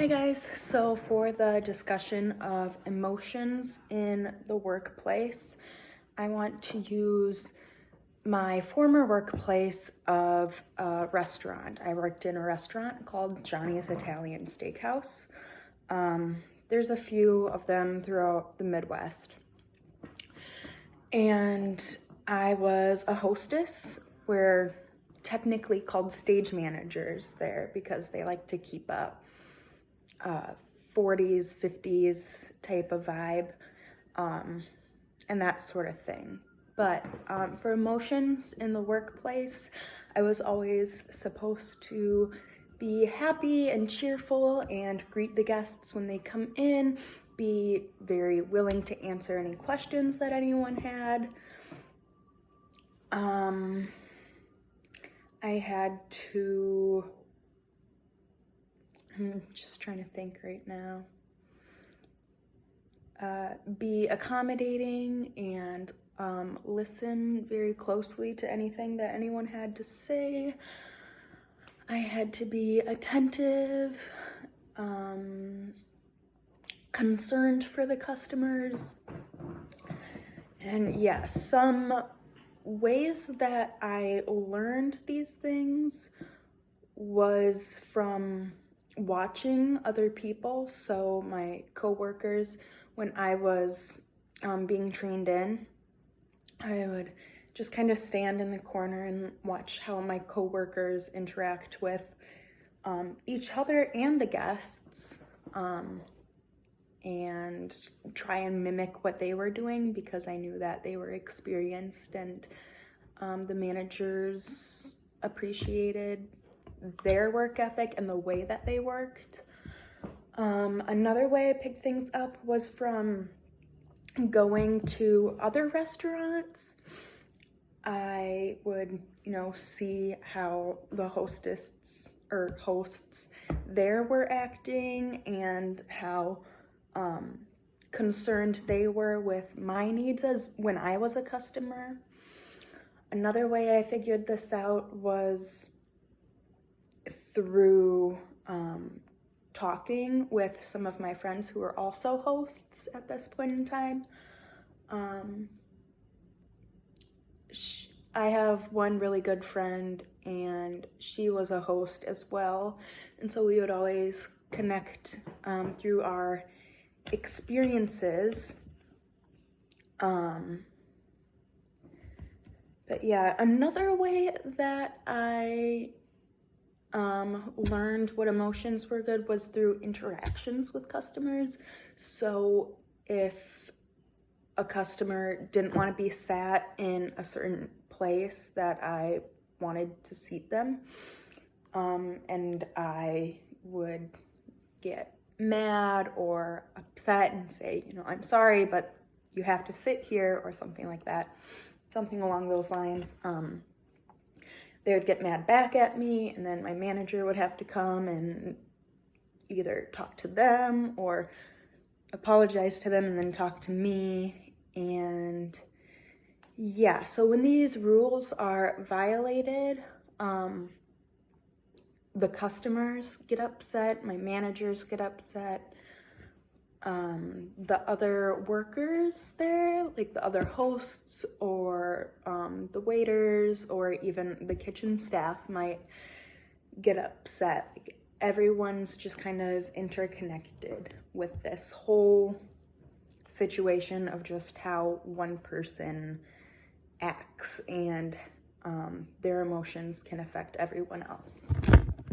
Hi guys, so for the discussion of emotions in the workplace, I want to use my former workplace of a restaurant. I worked in a restaurant called Johnny's Italian Steakhouse. There's a few of them throughout the Midwest. And I was a hostess. We're technically called stage managers there because they like to keep a 40s, 50s type of vibe, and that sort of thing. But for emotions in the workplace, I was always supposed to be happy and cheerful and greet the guests when they come in, be very willing to answer any questions that anyone had. I had to, I'm just trying to think right now, be accommodating and listen very closely to anything that anyone had to say. I had to be attentive, concerned for the customers. And yeah, some ways that I learned these things was from watching other people. So my coworkers, when I was being trained in, I would just kind of stand in the corner and watch how my coworkers interact with each other and the guests, and try and mimic what they were doing because I knew that they were experienced and the managers appreciated their work ethic and the way that they worked. Another way I picked things up was from going to other restaurants. I would, see how the hosts there were acting and how concerned they were with my needs as when I was a customer. Another way I figured this out was through talking with some of my friends who were also hosts at this point in time. I have one really good friend and she was a host as well. And so we would always connect through our experiences. But yeah, another way that I learned what emotions were good was through interactions with customers. So if a customer didn't want to be sat in a certain place that I wanted to seat them, and I would get mad or upset and say, I'm sorry, but you have to sit here, or something like that, something along those lines. They would get mad back at me, and then my manager would have to come and either talk to them or apologize to them and then talk to me. And yeah, so when these rules are violated, the customers get upset, my managers get upset, the other workers there, like the other hosts or the waiters or even the kitchen staff might get upset. Like, everyone's just kind of interconnected with this whole situation of just how one person acts, and their emotions can affect everyone else.